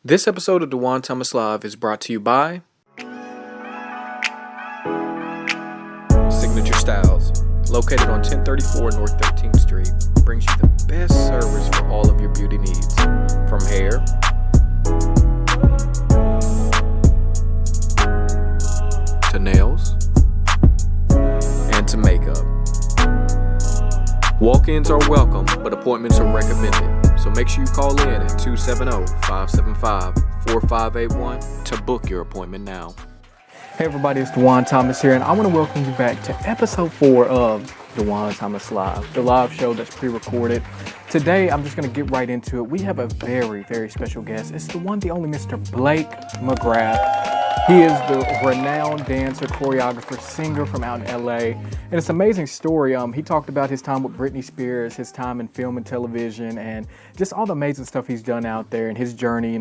This episode of Dujuan Thomas Live is brought to you by Signature Styles, located on 1034 North 13th Street, brings you the best service for all of your beauty needs, from hair to nails and to makeup. Walk-ins are welcome, but appointments are recommended. So make sure you call in at 270-575-4581 to book your appointment now. Hey everybody, it's Dujuan Thomas here, and I want to welcome you back to episode 4 of Dujuan Thomas Live, the live show that's pre-recorded. Today, I'm just going to get right into it. We have a very, very special guest. It's the one, the only Mr. Blake McGrath. He is the renowned dancer, choreographer, singer from out in LA. And it's an amazing story. He talked about his time with Britney Spears, his time in film and television, and just all the amazing stuff he's done out there and his journey,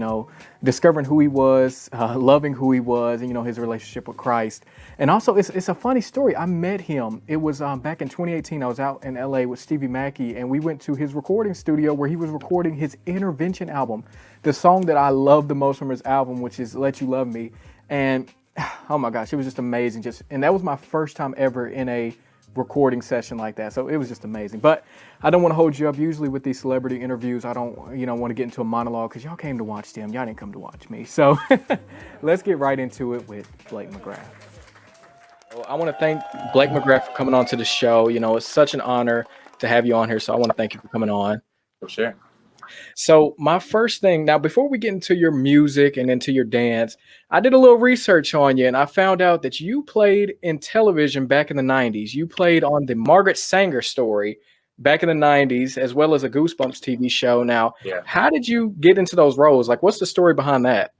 discovering who he was, loving who he was, and, his relationship with Christ. And also, it's a funny story. I met him. It was back in 2018. I was out in LA with Stevie Mackey, and we went to his recording studio where he was recording his Intervention album, the song that I love the most from his album, which is Let You Love Me. And oh my gosh, it was just amazing. And that was my first time ever in a recording session like that. So it was just amazing. But I don't want to hold you up. Usually with these celebrity interviews, I don't, want to get into a monologue because y'all came to watch them. Y'all didn't come to watch me. So let's get right into it with Blake McGrath. Well, I want to thank Blake McGrath for coming on to the show. It's such an honor to have you on here. So I want to thank you for coming on. For sure. So my first thing, now before we get into your music and into your dance, I did a little research on you and I found out that you played in television back in the 90s. You played on the Margaret Sanger Story back in the 90s, as well as a Goosebumps TV show. Now, How did you get into those roles? Like, what's the story behind that?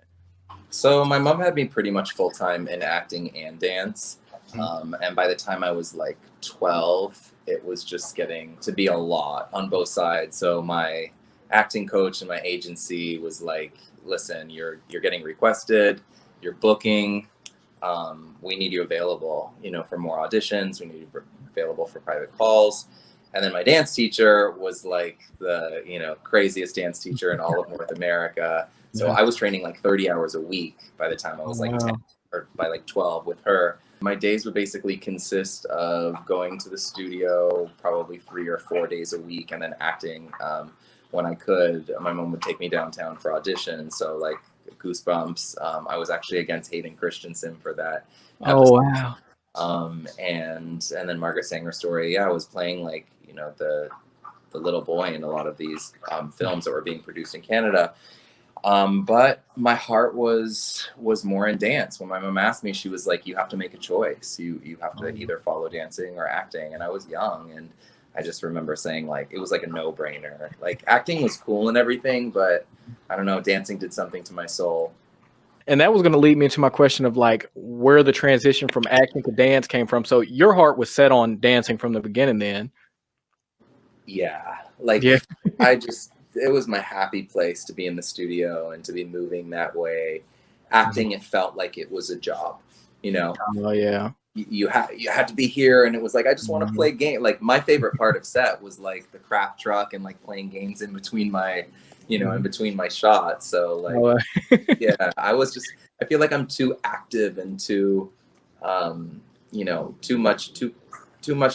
So my mom had me pretty much full-time in acting and dance. And by the time I was like 12, it was just getting to be a lot on both sides. So my acting coach and my agency was like, listen, you're getting requested, you're booking, we need you available, for more auditions, we need you available for private calls. And then my dance teacher was like the, craziest dance teacher in all of North America. So I was training like 30 hours a week by the time I was 10 or by like 12 with her. My days would basically consist of going to the studio probably 3 or 4 days a week and then acting. When I could, my mom would take me downtown for auditions. So like Goosebumps, I was actually against Hayden Christensen for that episode. Oh, wow. And then Margaret Sanger Story. I was playing like, the little boy in a lot of these films that were being produced in Canada. But my heart was more in dance. When my mom asked me, she was like, you have to make a choice. You have to either follow dancing or acting. And I was young, and I just remember saying like, it was like a no-brainer. Like acting was cool and everything, but I don't know, dancing did something to my soul. And that was going to lead me into my question of like where the transition from acting to dance came from. So your heart was set on dancing from the beginning then. Yeah. It was my happy place to be in the studio and to be moving that way. Acting, it felt like it was a job, Oh, yeah. You had to be here, and it was like I just want to play game. Like my favorite part of set was like the craft truck and like playing games in between my in between my shots. So like I feel like I'm too active and too too much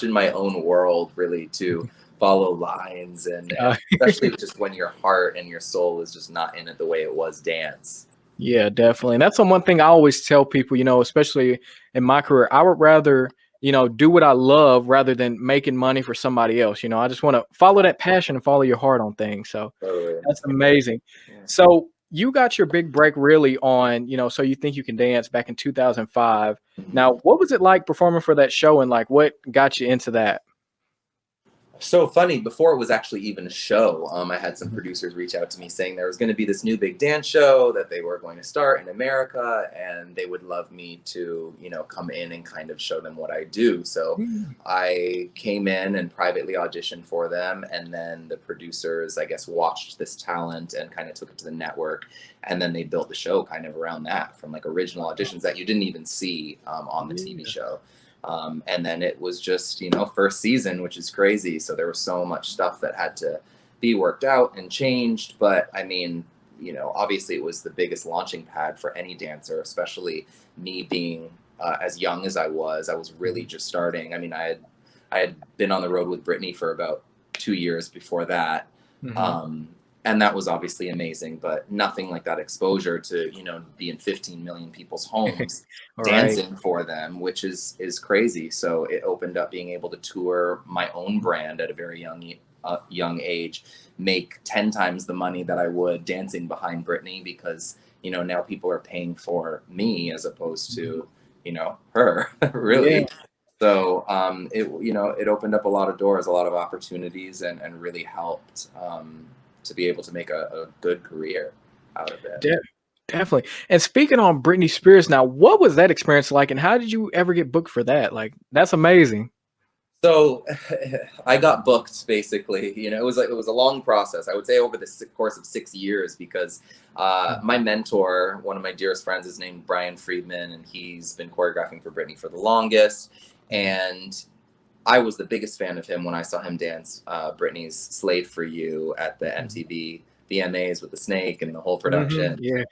in my own world really to follow lines and especially just when your heart and your soul is just not in it the way it was dance. Yeah, definitely. And that's the one thing I always tell people, especially in my career, I would rather, do what I love rather than making money for somebody else. I just want to follow that passion and follow your heart on things. So That's amazing. Yeah. So you got your big break really on, So You Think You Can Dance back in 2005. Now, what was it like performing for that show and like what got you into that? So funny, before it was actually even a show, I had some producers reach out to me saying there was going to be this new big dance show that they were going to start in America, and they would love me to, come in and kind of show them what I do. So I came in and privately auditioned for them, and then the producers, I guess, watched this talent and kind of took it to the network, and then they built the show kind of around that, from like original auditions that you didn't even see on the TV show. And then it was just, first season, which is crazy. So there was so much stuff that had to be worked out and changed. But I mean, you know, obviously it was the biggest launching pad for any dancer, especially me being as young as I was really just starting. I mean, I had been on the road with Britney for about 2 years before that. Mm-hmm. And that was obviously amazing, but nothing like that exposure to, you know, be in 15 million people's homes All right. dancing for them, which is crazy. So it opened up being able to tour my own brand at a very young age, make 10 times the money that I would dancing behind Britney, because, you know, now people are paying for me as opposed to, you know, her Yeah, really. So it, you know, it opened up a lot of doors, a lot of opportunities, and really helped to be able to make a good career out of it. de- definitely. And speaking on Britney Spears now, what was that experience like, and how did you ever get booked for that? Like, that's amazing. So I got booked basically. You know, it was a long process. I would say over the course of 6 years, because my mentor, one of my dearest friends, is named Brian Friedman, and he's been choreographing for Britney for the longest. And I was the biggest fan of him when I saw him dance Britney's "Slave for You" at the MTV VMAs with the snake and the whole Mm-hmm. production. Yeah.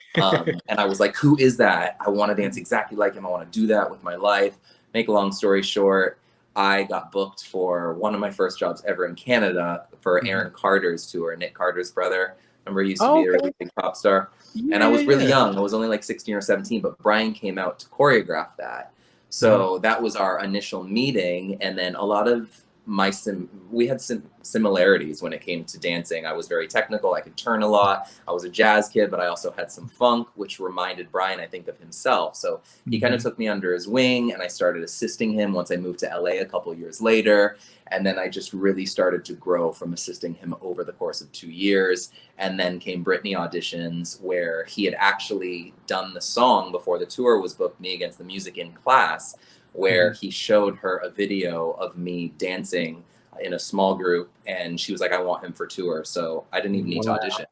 And I was like, "Who is that? I want to dance exactly like him. I want to do that with my life." Make a long story short, I got booked for one of my first jobs ever in Canada for Mhm. Aaron Carter's tour, Nick Carter's brother. Remember, he used to Oh, be a really okay. big pop star. And Yeah, I yeah, was really yeah. young. I was only like 16 or 17, but Brian came out to choreograph that. Mhm. So that was our initial meeting. And then a lot of we had similarities when it came to dancing. I was very technical. I could turn a lot. I was a jazz kid, but I also had some funk, which reminded Brian, I think, of himself. So he kind of Mhm. took me under his wing, and I started assisting him once I moved to LA a couple years later. And then I just really started to grow from assisting him over the course of 2 years. And then came Britney auditions, where he had actually done the song before the tour was booked, Me Against the Music, in class, where Mhm. he showed her a video of me dancing in a small group, and she was like, "I want him for tour." So I didn't even need to Wow. audition.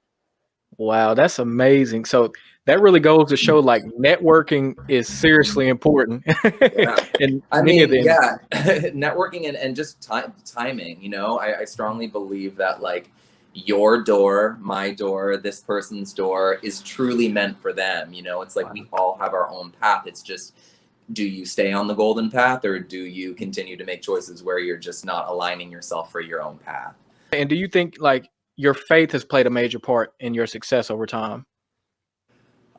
Wow, that's amazing. So that really goes to show like networking is seriously important Yeah. in I many of mean, the yeah, industries. networking and just timing, you know, I strongly believe that, like, your door, my door, this person's door is truly meant for them. You know, it's like we Wow. all have our own path. It's just, do you stay on the golden path, or do you continue to make choices where you're just not aligning yourself for your own path? And do you think like your faith has played a major part in your success over time?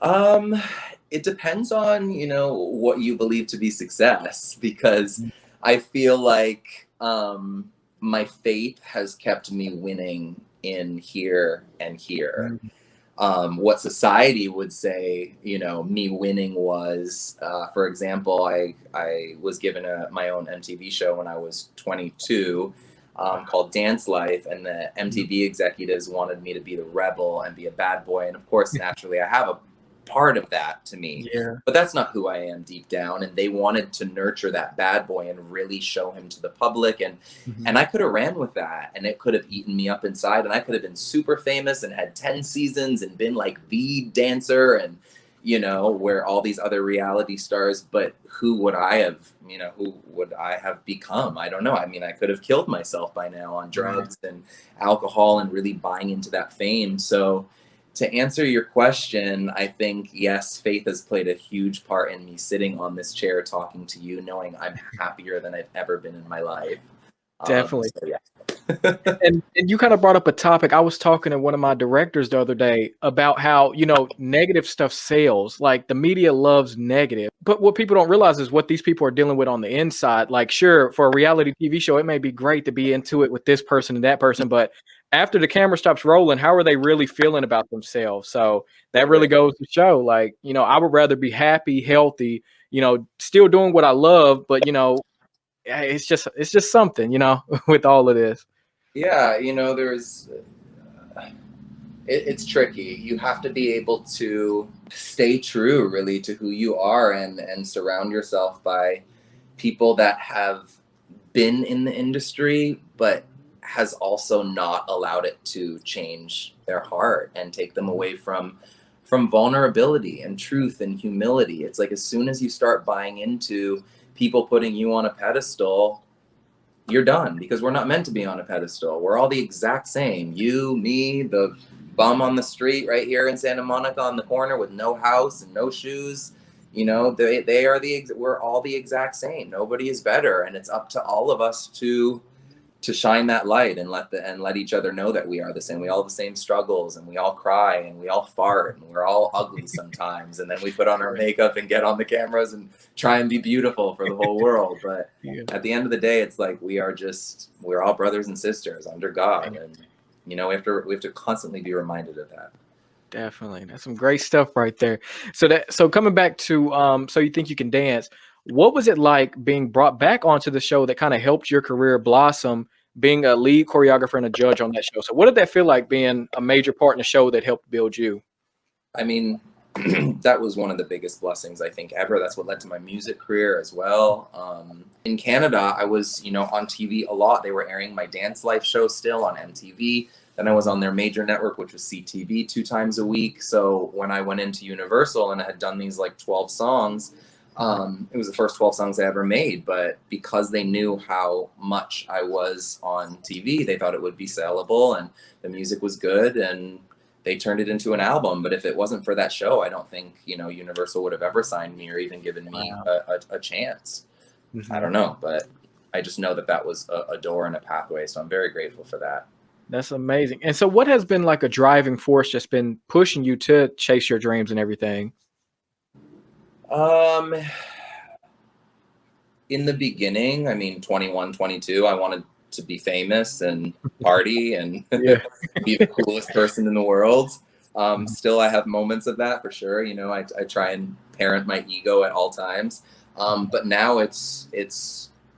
Um, it depends on, you know, what you believe to be success, because I feel like my faith has kept me winning in here and here. Mhm. What society would say, you know, me winning was, for example, I was given my own MTV show when I was 22, called Dance Life, and the MTV executives wanted me to be the rebel and be a bad boy, and of course, naturally, I have a part of that to me. Yeah. But that's not who I am deep down, and they wanted to nurture that bad boy and really show him to the public, Mhm. and I could have ran with that, and it could have eaten me up inside, and I could have been super famous and had 10 seasons and been like the dancer, and, you know, where all these other reality stars. But who would I have, you know, who would I have become? I don't know. I mean, I could have killed myself by now on Right. drugs and alcohol and really buying into that fame. So to answer your question, I think, yes, faith has played a huge part in me sitting on this chair talking to you, knowing I'm happier than I've ever been in my life. Definitely. So yeah. And you kind of brought up a topic. I was talking to one of my directors the other day about how, negative stuff sells. Like the media loves negative. But what people don't realize is what these people are dealing with on the inside. Like, sure, for a reality TV show, it may be great to be into it with this person and that person, but after the camera stops rolling, how are they really feeling about themselves? So that really Totally. goes to show, like, I would rather be happy, healthy, still doing what I love, but it's just something, with all of this. Yeah, you know, it's tricky. You have to be able to stay true, really, to who you are, and surround yourself by people that have been in the industry, but has also not allowed it to change their heart and take them away from vulnerability and truth and humility. It's like, as soon as you start buying into people putting you on a pedestal, you're done, because we're not meant to be on a pedestal. We're all the exact same. You, me, the bum on the street right here in Santa Monica on the corner with no house and no shoes. You know, they are we're all the exact same. Nobody is better, and it's up to all of us to shine that light and let each other know that we are the same. We all have the same struggles, and we all cry, and we all fart, and we're all ugly sometimes. And then we put on our makeup and get on the cameras and try and be beautiful for the whole world. But Yeah. at the end of the day, it's like we're all brothers and sisters under God, and you know, we have to constantly be reminded of that. Definitely. That's some great stuff right there. So coming back to So You Think You Can Dance, what was it like being brought back onto the show that kind of helped your career blossom, being a lead choreographer and a judge on that show? So what did that feel like being a major part in the show that helped build you? I mean, that was one of the biggest blessings I think ever. That's what led to my music career as well. In Canada, I was, you know, on TV a lot. They were airing my Dance Life show still on MTV. Then I was on their major network, which was CTV, 2 times a week. So when I went into Universal and I had done these like 12 songs, it was the first 12 songs I ever made. But because they knew how much I was on TV, they thought it would be sellable and the music was good, and they turned it into an album. But if it wasn't for that show, I don't think, you know, Universal would have ever signed me or even given me a chance. I don't know, but I just know that that was a door and a pathway. So I'm very grateful for that. That's amazing. And so what has been like a driving force just been pushing you to chase your dreams and everything? Um, in the beginning, I mean, 21, 22, I wanted to be famous and party and Yeah. be the coolest person in the world. Still, I have moments of that for sure. You know, I try and parent my ego at all times. But now it's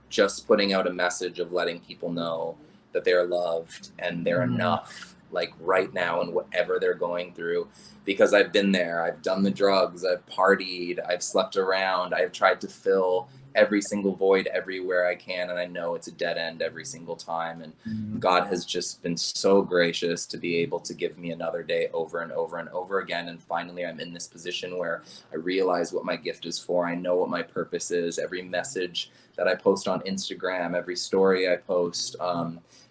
just putting out a message of letting people know that they're loved and they're enough, like right now and whatever they're going through. Because I've been there, I've done the drugs, I've partied, I've slept around, I've tried to fill every single void everywhere I can, and I know it's a dead end every single time. And God has just been so gracious to be able to give me another day over and over and over again. And finally, I'm in this position where I realize what my gift is for. I know what my purpose is. Every message that I post on Instagram, every story I post,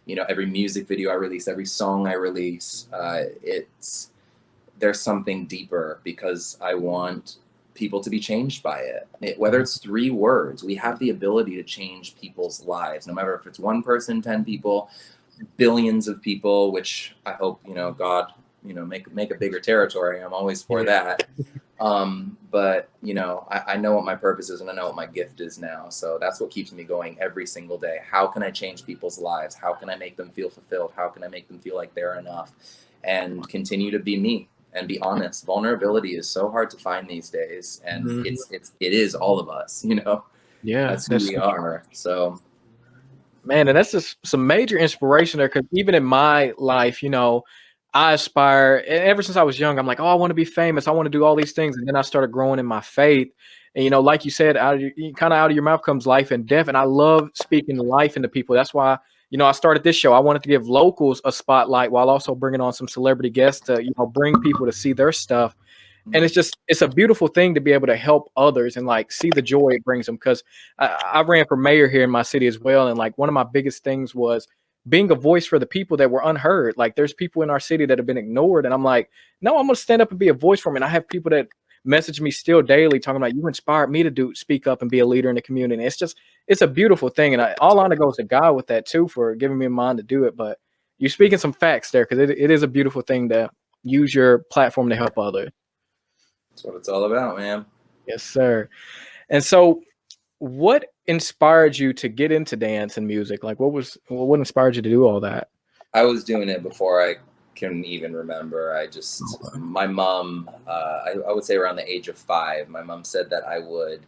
you know, every music video I release, every song I release, there's something deeper, because I want people to be changed by it. Whether it's 3 words, we have the ability to change people's lives, no matter if it's 1 person, 10 people, billions of people, which I hope, you know, God, you know, make a bigger territory. I'm always for that. But you know, I know what my purpose is and I know what my gift is now. So that's what keeps me going every single day. How can I change people's lives? How can I make them feel fulfilled? How can I make them feel like they're enough? And continue to be me and be honest. Vulnerability is so hard to find these days, and it is all of us, you know. Yeah, That's who we are. So man, and that's just some major inspiration there. Because even in my life, you know, I aspire, and ever since I was young, I'm like, oh, I want to be famous. I want to do all these things. And then I started growing in my faith. And, you know, like you said, kind of out of your mouth comes life and death. And I love speaking life into people. That's why, you know, I started this show. I wanted to give locals a spotlight while also bringing on some celebrity guests to, you know, bring people to see their stuff. And it's a beautiful thing to be able to help others and like see the joy it brings them. Because I ran for mayor here in my city as well, and like one of my biggest things was being a voice for the people that were unheard. Like there's people in our city that have been ignored, and I'm like, no, I'm gonna stand up and be a voice for them. And I have people that message me still daily talking about, you inspired me to speak up and be a leader in the community. And it's a beautiful thing, and all honor goes to God with that too for giving me a mind to do it. But you're speaking some facts there, because it is a beautiful thing to use your platform to help others. that's what it's all about, man. Yes, sir. And so what inspired you to get into dance and music? Like what inspired you to do all that? I was doing it before I can even remember. My mom, I would say around the age of 5, my mom said that I would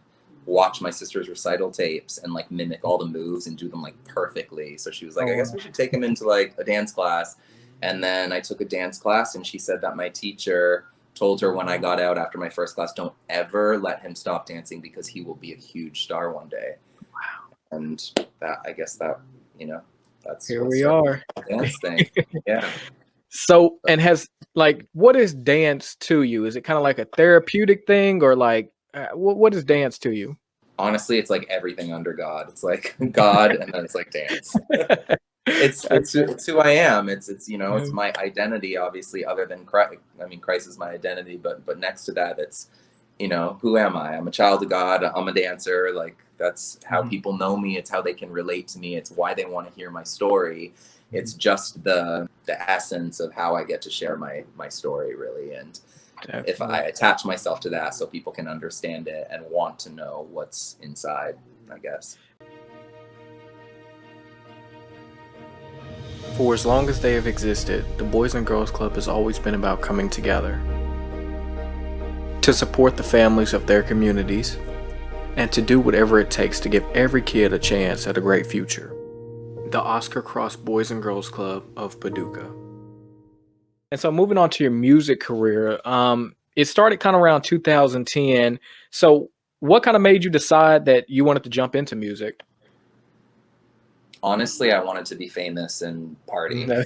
watch my sister's recital tapes and like mimic all the moves and do them like perfectly. So she was like, I guess we should take him into like a dance class. And then I took a dance class, and she said that my teacher told her when I got out after my first class, don't ever let him stop dancing, because he will be a huge star one day. Wow. And that, I guess that, you know, that's Here we are. Dance thing. Yeah. So, and what is dance to you? Is it kind of like a therapeutic thing, or like, what is dance to you? Honestly, it's like everything under God. It's like God, and then it's like dance. it's who I am. It's you know, it's my identity. Obviously, other than Christ. I mean, Christ is my identity, but next to that, it's, you know, who am I? I'm a child of God. I'm a dancer. Like, that's how people know me. It's how they can relate to me. It's why they want to hear my story. It's just the essence of how I get to share my story, really. And Definitely. if I attach myself to that so people can understand it and want to know what's inside, I guess. For as long as they have existed, the Boys and Girls Club has always been about coming together to support the families of their communities and to do whatever it takes to give every kid a chance at a great future. The Oscar Cross Boys and Girls Club of Paducah. And so moving on to your music career, it started kind of around 2010. So what kind of made you decide that you wanted to jump into music? Honestly, I wanted to be famous and party. No.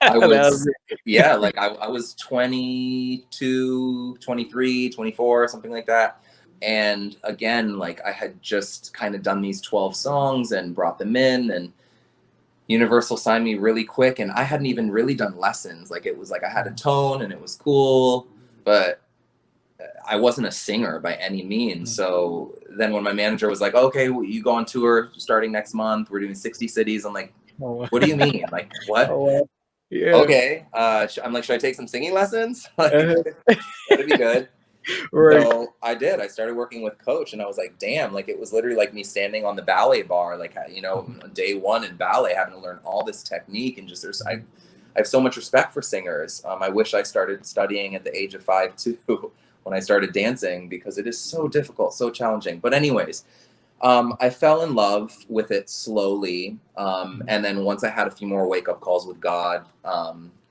I was, yeah, like I was 22, 23, 24, something like that. And again, like I had just kind of done these 12 songs and brought them in, and Universal signed me really quick, and I hadn't even really done lessons. Like, it was like I had a tone and it was cool, but I wasn't a singer by any means. So then when my manager was like, okay, well, you go on tour starting next month, we're doing 60 cities. I'm like, what do you mean? Like, what? Yeah. Okay. I'm like, should I take some singing lessons? Like, that'd be good. Right. So I did. I started working with Coach, and I was like, damn, like it was literally like me standing on the ballet bar, like, you know, day one in ballet, having to learn all this technique. And just I have so much respect for singers. I wish I started studying at the age of 5 too, when I started dancing, because it is so difficult, so challenging. But anyways, I fell in love with it slowly. And then once I had a few more wake up calls with God,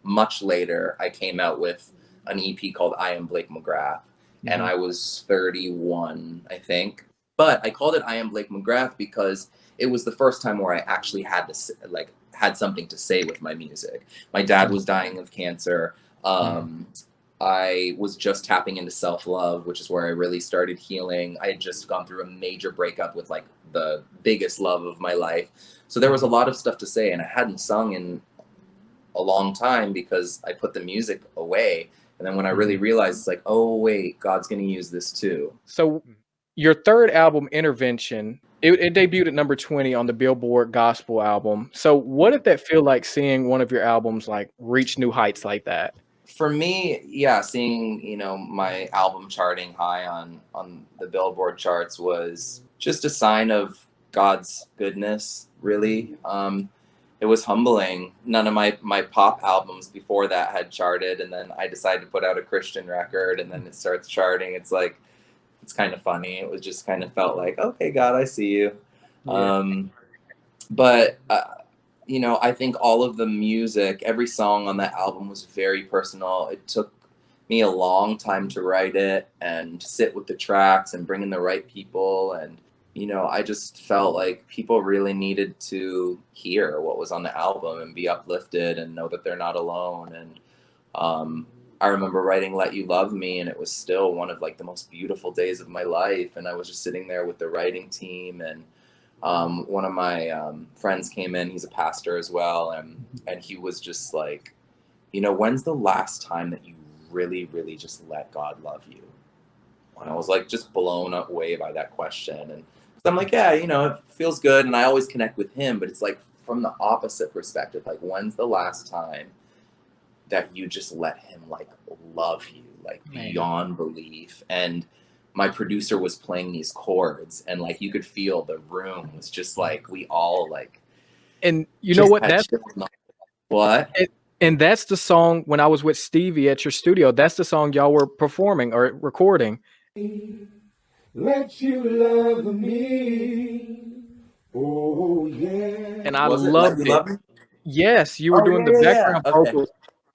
much later, I came out with an EP called I Am Blake McGrath. And I was 31, I think. But I called it I Am Blake McGrath because it was the first time where I actually had to, like, had something to say with my music. My dad was dying of cancer. I was just tapping into self-love, which is where I really started healing. I had just gone through a major breakup with like the biggest love of my life. So there was a lot of stuff to say, and I hadn't sung in a long time because I put the music away. And then when I really realized, it's like, oh, wait, God's going to use this too. So your third album, Intervention, it debuted at number 20 on the Billboard Gospel album. So what did that feel like, seeing one of your albums like reach new heights like that? For me, yeah, seeing, you know, my album charting high on the Billboard charts was just a sign of God's goodness, really. It was humbling. None of my pop albums before that had charted, and then I decided to put out a Christian record, and then it starts charting. It's like, it's kind of funny. It was just kind of felt like, okay, God, I see you. Yeah. But you know, I think all of the music, every song on that album was very personal. It took me a long time to write it and sit with the tracks and bring in the right people. And, you know, I just felt like people really needed to hear what was on the album and be uplifted and know that they're not alone. And I remember writing Let You Love Me, and it was still one of like the most beautiful days of my life. And I was just sitting there with the writing team, and one of my friends came in. He's a pastor as well, and he was just like, you know, when's the last time that you really, really just let God love you? And I was like, just blown away by that question. And so I'm like, yeah, you know, it feels good, and I always connect with him, but it's like from the opposite perspective. Like, when's the last time that you just let him like love you, like beyond belief? And my producer was playing these chords, and like you could feel the room was just like, we all like. And you know what? That's what? And that's the song when I was with Stevie at your studio. That's the song y'all were performing or recording. Let you love me. Oh yeah. And I loved it. Yes, you were doing the background vocals.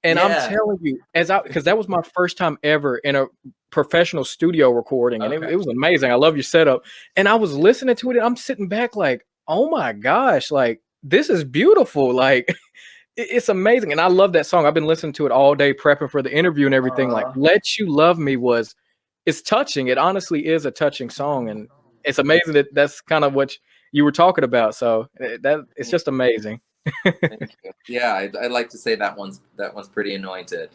And I'm telling you, because that was my first time ever in a professional studio recording, and it was amazing. I love your setup. And I was listening to it, and I'm sitting back like, oh my gosh, like this is beautiful. Like it's amazing. And I love that song. I've been listening to it all day, prepping for the interview and everything. Like Let You Love Me it's touching. It honestly is a touching song. And it's amazing that that's kind of what you were talking about. So that it's just amazing. Thank you. Yeah, I'd like to say that one's pretty anointed.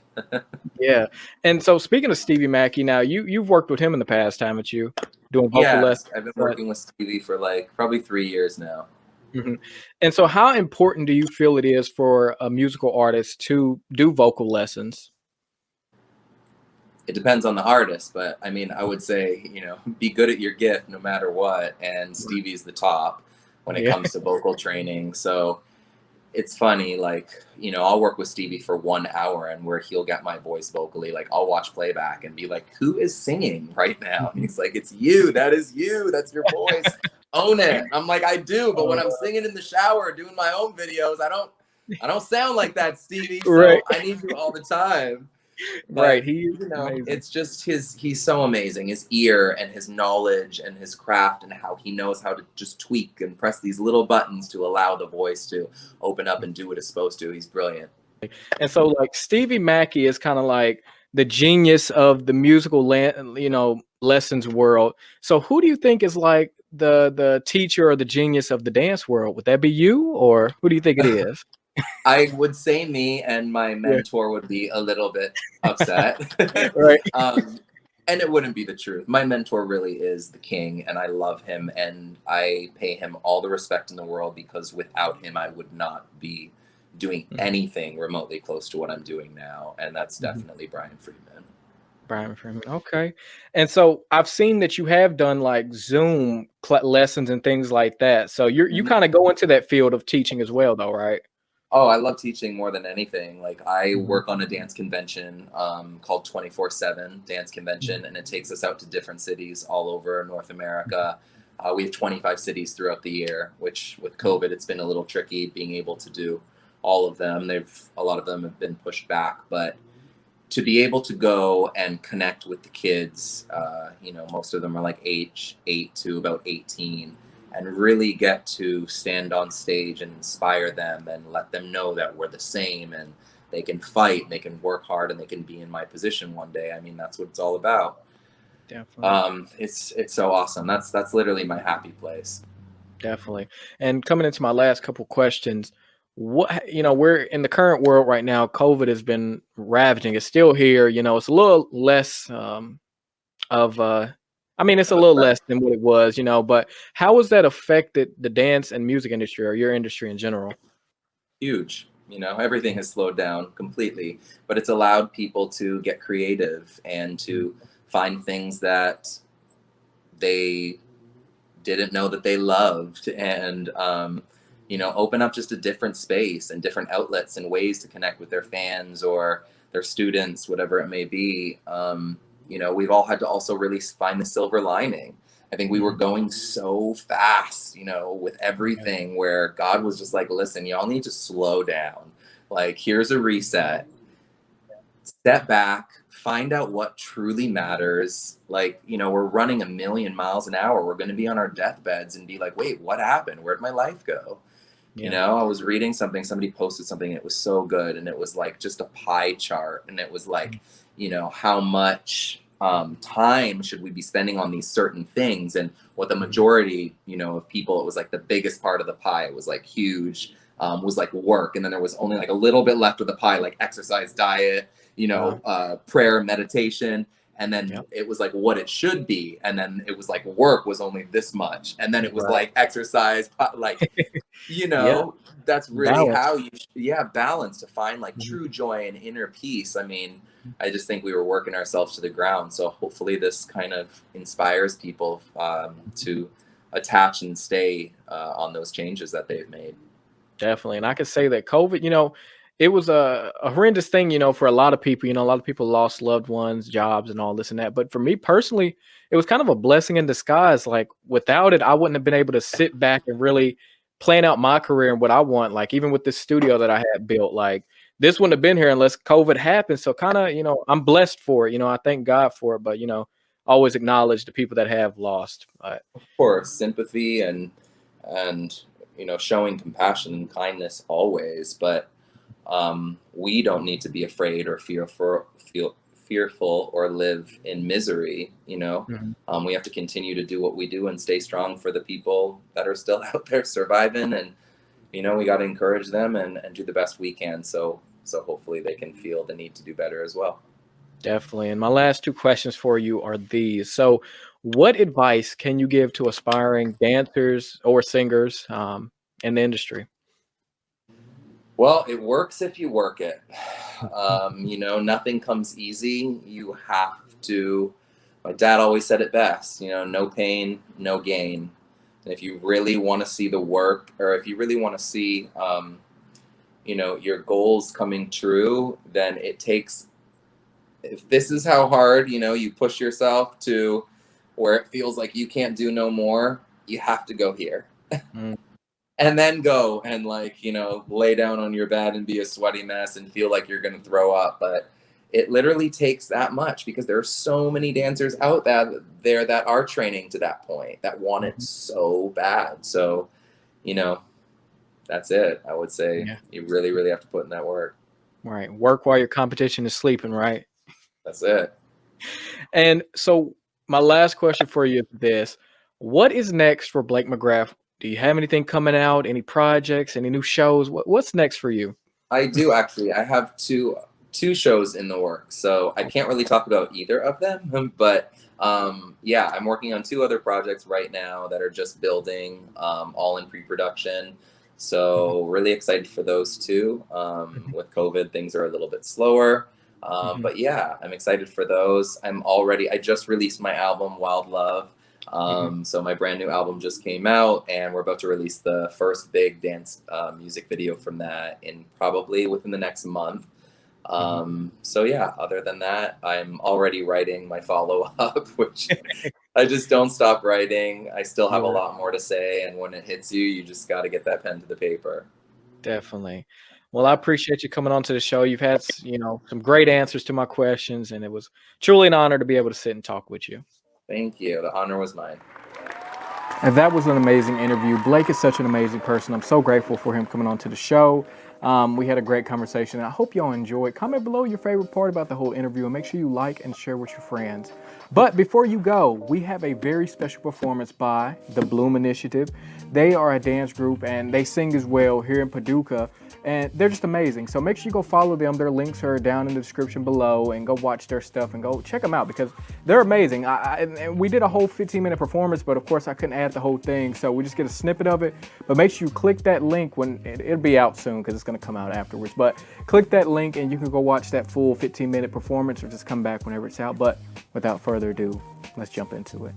Yeah. And so speaking of Stevie Mackey, now you've worked with him in the past, haven't you? Doing vocal lessons. Yes, I've been But working with Stevie for like probably 3 years now. mhm. And so how important do you feel it is for a musical artist to do vocal lessons? It depends on the artist, but I mean, I would say, be good at your gift no matter what. And Right. Stevie's the top when it Yeah. comes to vocal training. So it's funny, like, I'll work with Stevie for 1 hour and where he'll get my voice vocally. Like, I'll watch playback and be like, who is singing right now? And Mhm. he's like, it's you. That is you. That's your voice. Own it. I'm like, I do. But when I'm Uh, singing in the shower, doing my own videos, I don't sound like that, Stevie. right. So I need you all the time. Right. But He is amazing. it's just he's so amazing. His ear and his knowledge and his craft and how he knows how to just tweak and press these little buttons to allow the voice to open up and do what it's supposed to. He's brilliant. And so like Stevie Mackey is kind of like the genius of the musical lessons world. So who do you think is like the teacher or the genius of the dance world? Would that be you or who do you think it is? I would say me, and my Yeah. mentor would be a little bit upset. Right. um, and it wouldn't be the truth. My mentor really is the king, and I love him, and I pay him all the respect in the world because without him, I would not be doing Mhm, anything remotely close to what I'm doing now. And that's mhm. definitely Brian Friedman. Brian Freeman. Okay. And so I've seen that you have done like Zoom lessons and things like that. So you Mhm. kind of go into that field of teaching as well though, right? Oh, I love teaching more than anything. Like I Mhm, work on a dance convention called 24/7 Dance mhm, Convention, and it takes us out to different cities all over North mhm, America. We have 25 cities throughout the year, which with mhm, COVID, it's been a little tricky being able to do all of them. A lot of them have been pushed back, but to be able to go and connect with the kids, most of them are like age 8 to about 18, and really get to stand on stage and inspire them and let them know that we're the same and they can fight, and they can work hard, and they can be in my position one day. I mean, that's what it's all about. definitely. It's so awesome. That's literally my happy place. Definitely. And coming into my last couple questions, we're in the current world right now, COVID has been ravaging. It's still here, it's a little less of it's a little less than what it was, but how has that affected the dance and music industry or your industry in general? Huge. Everything has slowed down completely, but it's allowed people to get creative and Mhm. to find things that they didn't know that they loved, and open up just a different space and different outlets and ways to connect with their fans or their students, whatever it may be. We've all had to also really find the silver lining. I think we were Mhm. going so fast, with Yeah. everything, where God was just like, listen, y'all need to slow down. Like, here's a reset, step back, find out what truly matters. Like, we're running a million miles an hour. We're going to be on our deathbeds and be like, wait, what happened? Where'd my life go? Yeah. I was reading something, somebody posted something, and it was so good. And it was like just a pie chart. And it was Mhm. like, how much time should we be spending on these certain things? And what the Mhm. majority, of people, it was like the biggest part of the pie. It was like huge, was like work. And then there was only like a little bit left of the pie, like exercise, diet, Wow. prayer, meditation. And then Yep. it was like what it should be. And then it was like work was only this much. And then it was Right. like exercise, like, you Yeah. know that's really Balance. how balance, to find like Mhm. true joy and inner peace. I mean, I just think we were working ourselves to the ground, so hopefully this kind of inspires people to attach and stay on those changes that they've made. Definitely. And I could say that COVID, it was a horrendous thing, for a lot of people. A lot of people lost loved ones, jobs, and all this and that. But for me personally, it was kind of a blessing in disguise. Like without it, I wouldn't have been able to sit back and really plan out my career and what I want. Like even with this studio that I had built, like this wouldn't have been here unless COVID happened. So kind of, I'm blessed for it. I thank God for it. But always acknowledge the people that have lost. But Of course, sympathy and showing compassion and kindness always, but we don't need to be afraid or feel fearful or live in misery. Mhm. We have to continue to do what we do and stay strong for the people that are still out there surviving, and we got to encourage them and do the best we can. So hopefully they can feel the need to do better as well. Definitely. And my last two questions for you are these. So, what advice can you give to aspiring dancers or singers in the industry? Well, it works if you work it. Nothing comes easy. You have to. My dad always said it best. No pain, no gain. And if you really want to see the work, or if you really want to see, your goals coming true, then it takes. If this is how hard, you push yourself to where it feels like you can't do no more, you have to go here. Mm. And then go and lay down on your bed and be a sweaty mess and feel like you're going to throw up. But it literally takes that much, because there are so many dancers out there that are training to that point, that want it so bad. So, that's it. I would say you really, really have to put in that work. Right. Work while your competition is sleeping, right? That's it. And so my last question for you is this. What is next for Blake McGrath? Do you have anything coming out? Any projects? Any new shows? What's next for you? I do, actually. I have two shows in the works, so I can't really talk about either of them. But I'm working on two other projects right now that are just building, all in pre-production. So really excited for those two. With COVID, things are a little bit slower. But yeah, I'm excited for those. I just released my album, Wild Love. So my brand new album just came out, and we're about to release the first big dance music video from that probably within the next month. So yeah, other than that, I'm already writing my follow-up, which I just don't stop writing. I still have a lot more to say, and when it hits you, you just got to get that pen to the paper. Definitely. Well, I appreciate you coming on to the show. You've had, some great answers to my questions, and it was truly an honor to be able to sit and talk with you. Thank you. The honor was mine. And that was an amazing interview. Blake is such an amazing person. I'm so grateful for him coming on to the show. We had a great conversation. I hope y'all enjoyed. Comment below your favorite part about the whole interview, and make sure you like and share with your friends. But before you go, we have a very special performance by the Bloom Initiative. They are a dance group, and they sing as well here in Paducah. And they're just amazing. So make sure you go follow them. Their links are down in the description below, and go watch their stuff and go check them out, because they're amazing. And we did a whole 15-minute performance, but of course I couldn't add the whole thing. So we just get a snippet of it. But make sure you click that link when it'll be out soon, because it's going to come out afterwards. But click that link and you can go watch that full 15-minute performance, or just come back whenever it's out. But without further ado, let's jump into it.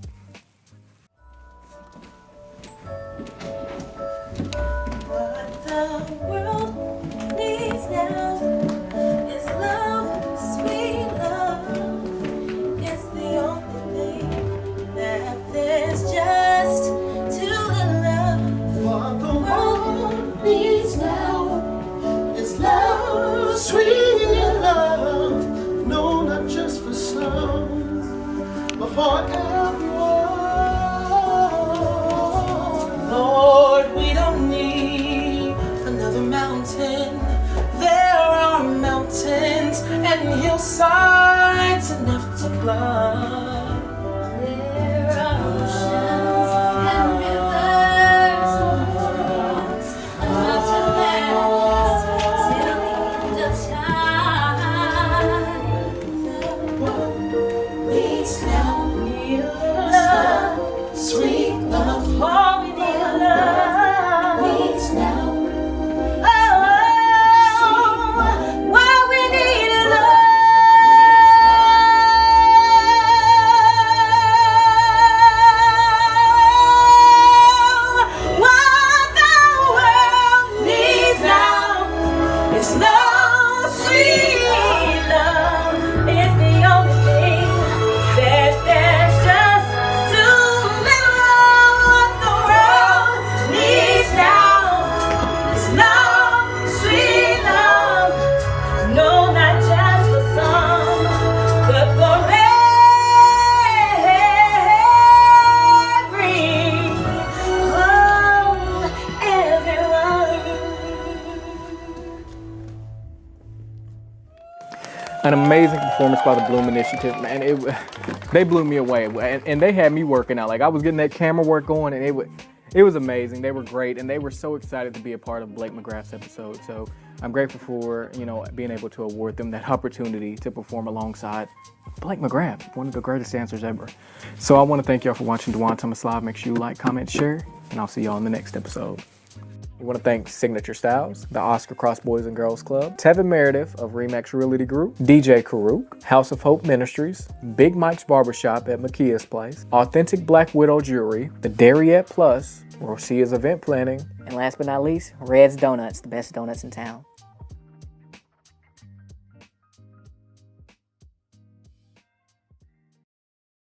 For everyone, Lord, we don't need another mountain. There are mountains and hillsides enough to climb. There are oceans and rivers enough to last till the end of time. Please now. Sweet love, all we need love needs now. Oh, what we need love. What the world needs now is love, sweet love. It's the only thing that there's just too little. What the world needs now is love, sweet love. No, not just for some, but for everyone. An amazing performance by the Bloom Initiative, man. They blew me away, and they had me working out. Like, I was getting that camera work going, and It was amazing. They were great, and they were so excited to be a part of Blake McGrath's episode. So I'm grateful for, being able to award them that opportunity to perform alongside Blake McGrath, one of the greatest dancers ever. So I want to thank y'all for watching Dujuan Thomas Live. Make sure you like, comment, share, and I'll see y'all in the next episode. We want to thank Signature Styles, the Oscar Cross Boys and Girls Club, Tevin Meredith of Remax Realty Group, DJ Karuk, House of Hope Ministries, Big Mike's Barbershop at Makia's Place, Authentic Black Widow Jewelry, the Dariette Plus, Rosia's Event Planning, And last but not least, Red's Donuts, the best donuts in town.